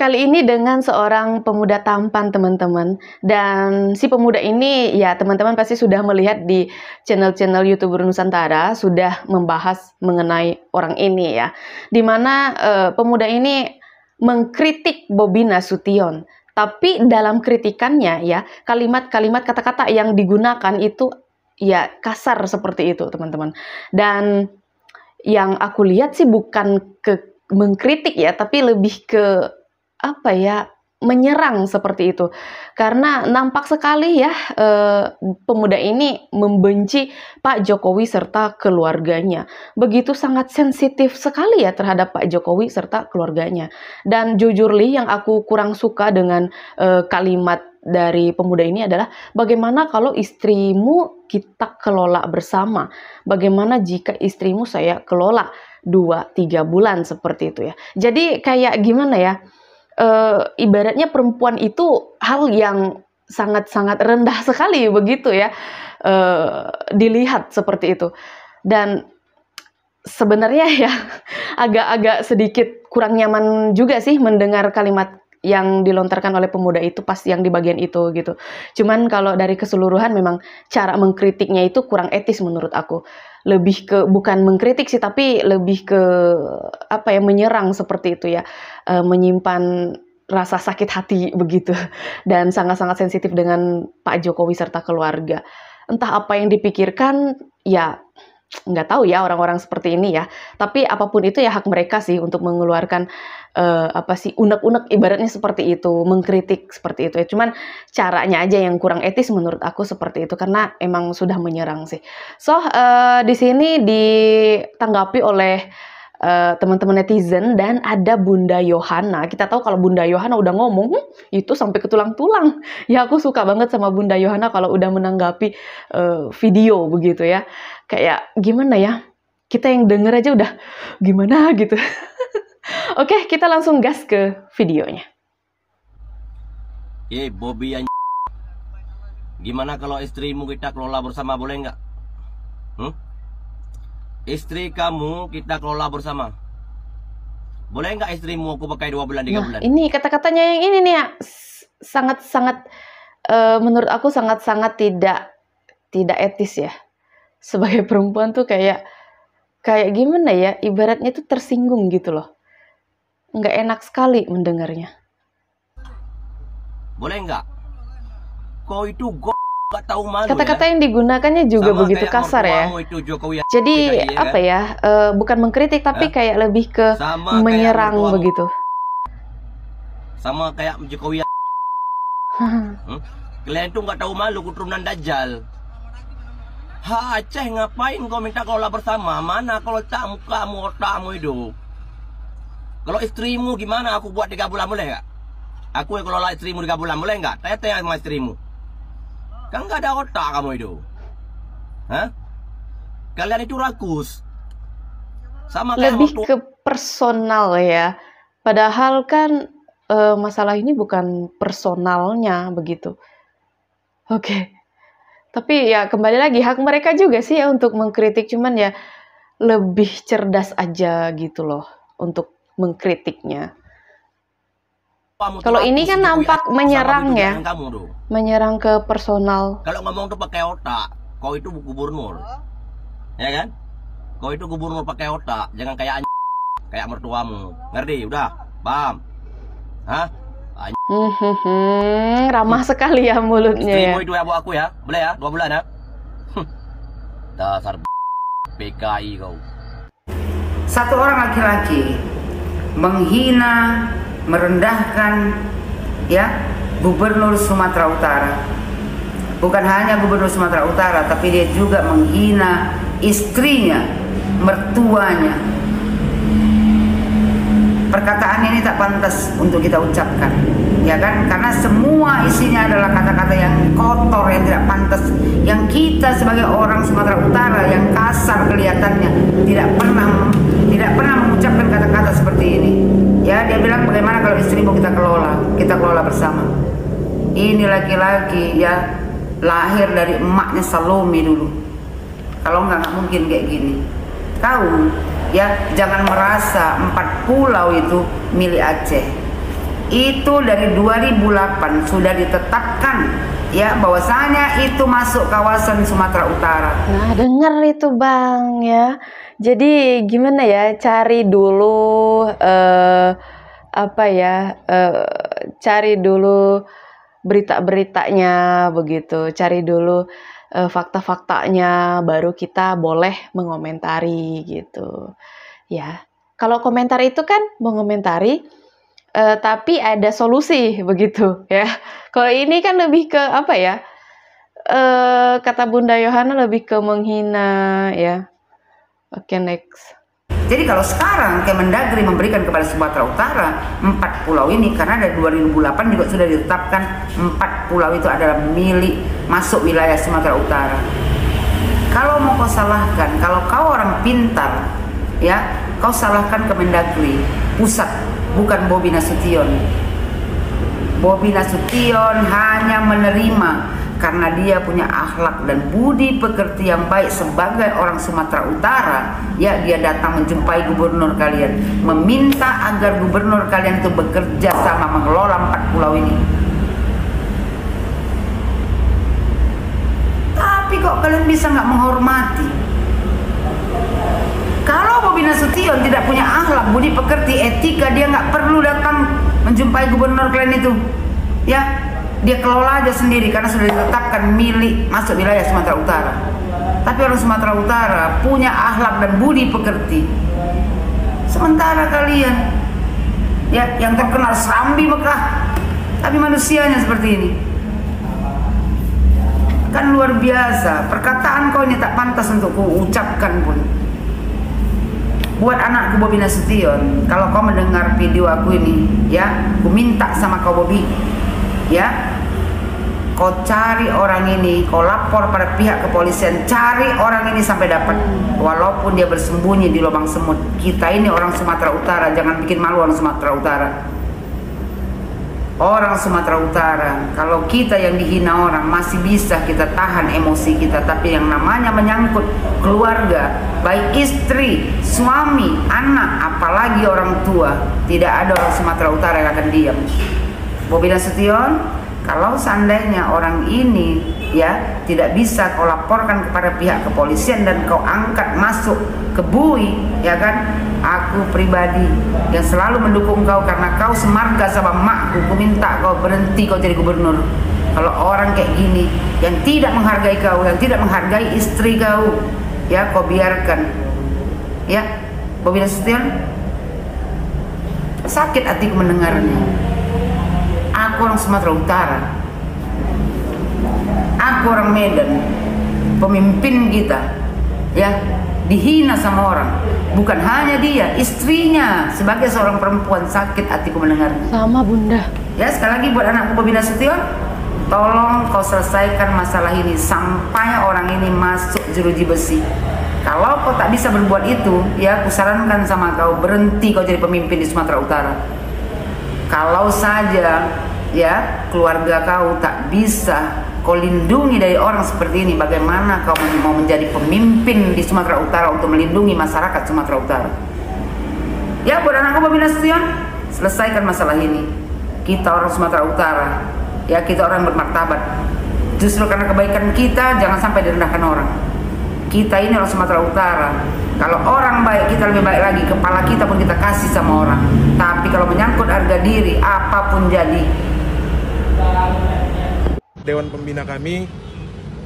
kali ini dengan seorang pemuda tampan, teman-teman. Dan si pemuda ini, ya teman-teman pasti sudah melihat di channel-channel YouTuber Nusantara, sudah membahas mengenai orang ini ya. Dimana pemuda ini mengkritik Bobi Nasution. Tapi dalam kritikannya ya, kalimat-kalimat kata-kata yang digunakan itu ya kasar seperti itu, teman-teman. Dan yang aku lihat sih bukan mengkritik ya, tapi lebih ke apa ya, menyerang seperti itu. Karena nampak sekali ya pemuda ini membenci Pak Jokowi serta keluarganya. Begitu sangat sensitif sekali ya terhadap Pak Jokowi serta keluarganya. Dan jujur Li, yang aku kurang suka dengan kalimat dari pemuda ini adalah, bagaimana kalau istrimu kita kelola bersama? Bagaimana jika istrimu saya kelola 2-3 bulan seperti itu ya. Jadi kayak gimana ya, ibaratnya perempuan itu hal yang sangat-sangat rendah sekali begitu ya, dilihat seperti itu. Dan sebenarnya ya agak-agak sedikit kurang nyaman juga sih mendengar kalimat yang dilontarkan oleh pemuda itu pas yang di bagian itu gitu. Cuman kalau dari keseluruhan memang cara mengkritiknya itu kurang etis menurut aku. Lebih ke bukan mengkritik sih, tapi lebih ke apa ya, menyerang seperti itu ya. Menyimpan rasa sakit hati begitu, dan sangat-sangat sensitif dengan Pak Jokowi serta keluarga. Entah apa yang dipikirkan ya, nggak tahu ya orang-orang seperti ini ya. Tapi apapun itu ya hak mereka sih untuk mengeluarkan apa sih, unek-unek ibaratnya seperti itu, mengkritik seperti itu ya. Cuman caranya aja yang kurang etis menurut aku seperti itu, karena emang sudah menyerang sih. So di sini ditanggapi oleh teman-teman netizen, dan ada Bunda Yohana. Kita tahu kalau Bunda Yohana udah ngomong itu sampai ke tulang-tulang. Ya aku suka banget sama Bunda Yohana kalau udah menanggapi video begitu ya. Kayak gimana ya, kita yang denger aja udah gimana gitu. Oke, kita langsung gas ke videonya. Bobi yang gimana kalau istrimu kita kelola bersama, boleh nggak? Istri kamu kita kelola bersama. Boleh nggak istrimu aku pakai 2 bulan, 3 bulan? Ini kata-katanya yang ini nih ya, sangat-sangat menurut aku sangat-sangat tidak etis ya. Sebagai perempuan tuh kayak gimana ya, ibaratnya tuh tersinggung gitu loh. Nggak enak sekali mendengarnya. Boleh nggak? Kau itu gak tahu malu. Kata-kata ya? yang digunakannya juga Sama begitu kasar ya. Itu Jokowi Jadi PKI, apa ya, bukan mengkritik tapi kayak lebih ke sama menyerang begitu. Sama kayak Jokowi. Kalian tuh nggak tahu malu, keturunan Dajjal. Aceh, ngapain kau minta kelola bersama? Mana kalau kamu otakmu itu? Kalau istrimu gimana? Aku buat 3 bulan, boleh nggak? Aku yang kelola istrimu 3 bulan, boleh nggak? Tanya sama istrimu. Kan nggak ada otak kamu itu. Kalian itu rakus. Sama kayak lebih ke personal ya. Padahal kan masalah ini bukan personalnya begitu. Oke. Tapi ya kembali lagi hak mereka juga sih ya untuk mengkritik. Cuman ya lebih cerdas aja gitu loh untuk mengkritiknya. Kalau ini kan nampak menyerang ya, menyerang ke personal. Kalau ngomong tuh pakai otak, kau itu gubernur, ya kan? Kau itu gubernur pakai otak, jangan kayak kayak mertuamu, ngerti? Udah, paham? Ramah sekali ya mulutnya ya. Istrimu itu ya bu aku ya, boleh ya, 2 bulan ya. Dasar PKI kau. Satu orang laki-laki menghina, merendahkan ya Gubernur Sumatera Utara. Bukan hanya Gubernur Sumatera Utara, tapi dia juga menghina istrinya, mertuanya. Perkataan ini tak pantas untuk kita ucapkan, ya kan? Karena semua isinya adalah kata-kata yang kotor, yang tidak pantas, yang kita sebagai orang Sumatera Utara yang kasar kelihatannya tidak pernah mengucapkan kata-kata seperti ini. Ya, dia bilang bagaimana kalau istrimu kita kelola bersama. Ini laki-laki ya, lahir dari emaknya Salome dulu. Kalau nggak mungkin kayak gini. Tahu ya, jangan merasa 4 pulau itu milik Aceh. itu dari 2008 sudah ditetapkan ya bahwasanya itu masuk kawasan Sumatera Utara. Nah, dengar itu Bang ya. Jadi gimana ya, cari dulu cari dulu berita-beritanya begitu, cari dulu fakta-faktanya, baru kita boleh mengomentari gitu. Ya, kalau komentar itu kan mengomentari tapi ada solusi begitu ya. Kalau ini kan lebih ke apa ya? Kata Bunda Yohana lebih ke menghina ya. Oke, next. Jadi kalau sekarang Kemendagri memberikan kepada Sumatera Utara 4 pulau ini, karena dari 2008 juga sudah ditetapkan 4 pulau itu adalah milik masuk wilayah Sumatera Utara. Kalau mau kau salahkan, kalau kau orang pintar ya, kau salahkan Kemendagri pusat, bukan Bobi Nasution. Bobi Nasution hanya menerima karena dia punya akhlak dan budi pekerti yang baik sebagai orang Sumatera Utara. Ya, dia datang menjumpai gubernur kalian, meminta agar gubernur kalian itu bekerja sama mengelola 4 pulau ini. Tapi kok kalian bisa nggak menghormati? Kalau Bobi Nasution tidak punya akhlak, budi pekerti, etika, dia nggak perlu datang menjumpai gubernur kalian itu. Ya, dia kelola aja sendiri karena sudah ditetapkan milik masuk wilayah Sumatera Utara. Tapi orang Sumatera Utara punya akhlak dan budi pekerti. Sementara kalian ya yang terkenal Serambi Mekah, tapi manusianya seperti ini. Kan luar biasa. Perkataan kau ini tak pantas untuk ku ucapkan pun. Buat anakku Bobi Nasution, kalau kau mendengar video aku ini, ya, ku minta sama kau Bobi, ya, kau cari orang ini, kau lapor pada pihak kepolisian, cari orang ini sampai dapat, walaupun dia bersembunyi di lubang semut. Kita ini orang Sumatera Utara, jangan bikin malu orang Sumatera Utara. Orang Sumatera Utara, kalau kita yang dihina orang masih bisa kita tahan emosi kita, tapi yang namanya menyangkut keluarga, baik istri, suami, anak, apalagi orang tua, tidak ada orang Sumatera Utara yang akan diam. Bobi Nasution, kalau seandainya orang ini ya tidak bisa kau laporkan kepada pihak kepolisian dan kau angkat masuk ke BUI, ya kan? Aku pribadi yang selalu mendukung kau karena kau semarga sama makku, ku minta kau berhenti kau jadi gubernur. Kalau orang kayak gini yang tidak menghargai kau, yang tidak menghargai istri kau, ya kau biarkan. Ya, Bobi Nasution, sakit hatiku mendengarnya. Aku orang Sumatera Utara, aku orang Medan, pemimpin kita, ya, dihina sama orang. Bukan hanya dia, istrinya sebagai seorang perempuan, sakit hatiku mendengar. Sama Bunda. Ya, sekali lagi buat anakku Bobi Nasution, tolong kau selesaikan masalah ini sampai orang ini masuk jeruji besi. Kalau kau tak bisa berbuat itu, ya, kusarankan sama kau berhenti kau jadi pemimpin di Sumatera Utara. Kalau saja ya keluarga kau tak bisa kau lindungi dari orang seperti ini, bagaimana kau mau menjadi pemimpin di Sumatera Utara untuk melindungi masyarakat Sumatera Utara? Ya, buat anakku Bobi Nasution, selesaikan masalah ini. Kita orang Sumatera Utara, ya, kita orang bermartabat. Justru karena kebaikan kita jangan sampai direndahkan orang. Kita ini orang Sumatera Utara. Kalau orang baik, kita lebih baik lagi. Kepala kita pun kita kasih sama orang. Tapi kalau menyangkut harga diri, apapun jadi. Dewan Pembina kami,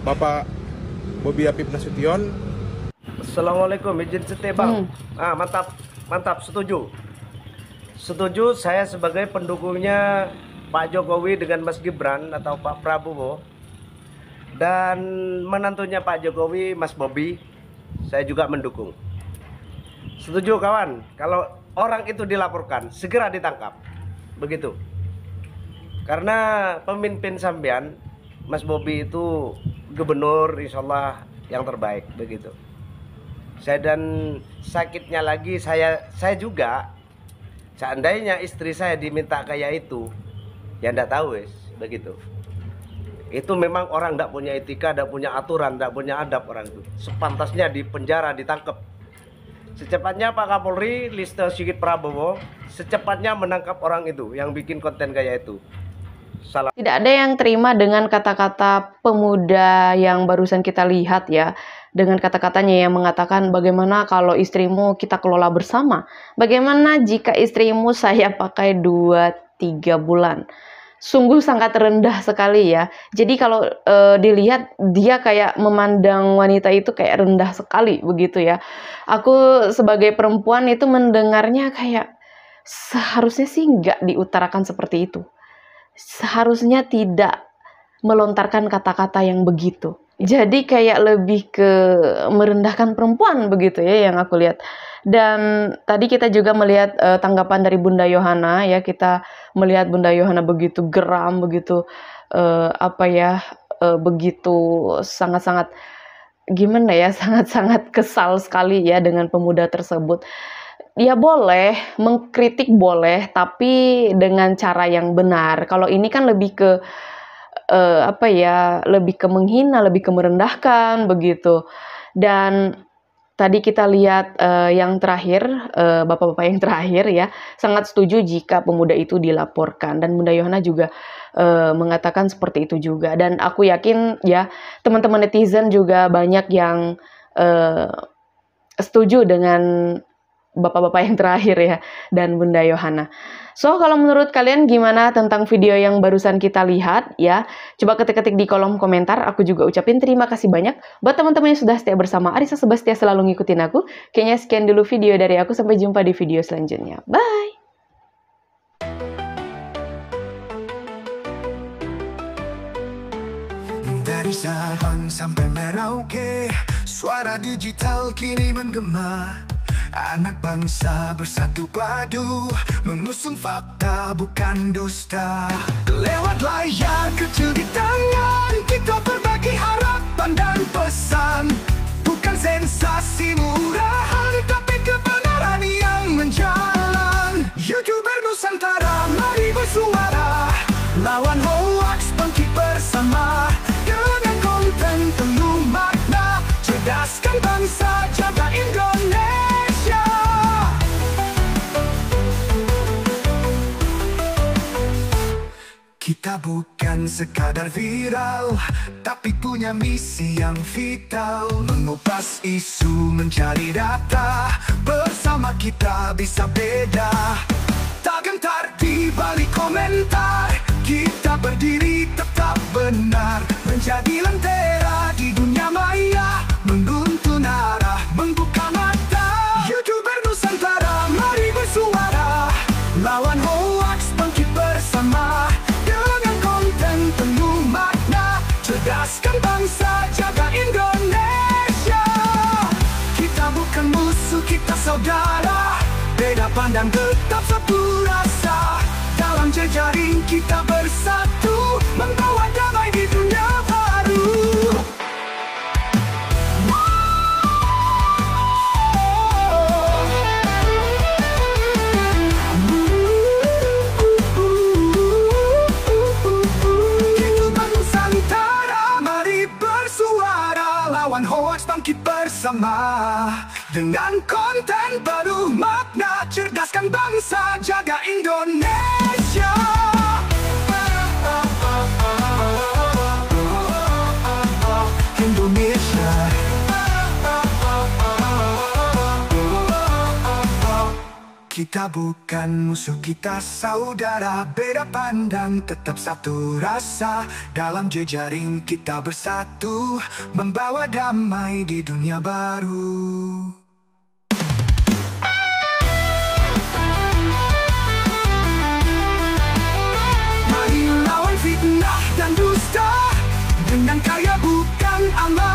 Bapak Bobi Apip Nasution. Assalamualaikum, izin setia Bang. Mantap, setuju. Setuju, saya sebagai pendukungnya Pak Jokowi dengan Mas Gibran atau Pak Prabowo, dan menantunya Pak Jokowi, Mas Bobi, saya juga mendukung. Setuju kawan, kalau orang itu dilaporkan, segera ditangkap. Begitu. Karena pemimpin sampean, Mas Bobi itu gubernur insyaallah yang terbaik, begitu. Saya dan sakitnya lagi saya juga, seandainya istri saya diminta kayak itu, ya ndak tahu wes, begitu. Itu memang orang ndak punya etika, ndak punya aturan, ndak punya adab orang itu. Sepantasnya di penjara, ditangkap. Secepatnya Pak Kapolri Listio Sigit Prabowo secepatnya menangkap orang itu yang bikin konten kayak itu. Salah. Tidak ada yang terima dengan kata-kata pemuda yang barusan kita lihat ya. Dengan kata-katanya yang mengatakan bagaimana kalau istrimu kita kelola bersama. Bagaimana jika istrimu saya pakai 2-3 bulan. Sungguh sangat rendah sekali ya. Jadi kalau dilihat dia kayak memandang wanita itu kayak rendah sekali begitu ya. Aku sebagai perempuan itu mendengarnya kayak seharusnya sih nggak diutarakan seperti itu. Seharusnya tidak melontarkan kata-kata yang begitu. Jadi kayak lebih ke merendahkan perempuan begitu ya yang aku lihat. Dan tadi kita juga melihat tanggapan dari Bunda Yohana ya, kita melihat Bunda Yohana begitu geram, begitu begitu sangat-sangat gimana ya, sangat-sangat kesal sekali ya dengan pemuda tersebut. Ya boleh, mengkritik boleh, tapi dengan cara yang benar. Kalau ini kan lebih ke lebih ke menghina, lebih ke merendahkan begitu. Dan tadi kita lihat yang terakhir, bapak-bapak yang terakhir ya, sangat setuju jika pemuda itu dilaporkan. Dan Bunda Yohana juga mengatakan seperti itu juga. Dan aku yakin ya teman-teman netizen juga banyak yang setuju dengan bapak-bapak yang terakhir ya, dan Bunda Yohana. So, kalau menurut kalian gimana tentang video yang barusan kita lihat ya? Coba ketik-ketik di kolom komentar. Aku juga ucapin terima kasih banyak buat teman-teman yang sudah setia bersama Arissa Sebastia selalu ngikutin aku. Kayaknya sekian dulu video dari aku. Sampai jumpa di video selanjutnya. Bye! Dari Sabang sampai Merauke, suara digital kini menggema. Anak bangsa bersatu padu, mengusung fakta bukan dusta. Lewat layar kecil di tangan, kita berbagi harapan dan pesan. Bukan sensasi murahan, tapi kebenaran yang menjalan. YouTuber Nusantara, mari bersuara, lawan hoax bangkit bersama. Dengan konten penuh makna, cerdaskan bangsa, jaga Indonesia. Kita bukan sekadar viral, tapi punya misi yang vital. Mengupas isu, mencari data, bersama kita bisa beda. Tak gentar di balik komentar, kita berdiri tetap benar. Menjadi lentera di dunia maya, menuntun arah, membuka mata. YouTuber Nusantara, mari bersuara, lawan hoax bangkit bersama. Cerdaskan bangsa, jaga Indonesia. Kita bukan musuh, kita saudara. Beda pandang tetap satu rasa. Dalam jejaring kita bersatu, membawa damai di dunia baru. Hoax bangkit bersama, dengan konten baru makna, cerdaskan bangsa, jaga Indonesia. Indonesia. Kita bukan musuh, kita saudara. Beda pandang, tetap satu rasa. Dalam jejaring kita bersatu, membawa damai di dunia baru. Mari lawan fitnah dan dusta, dengan karya bukan amal.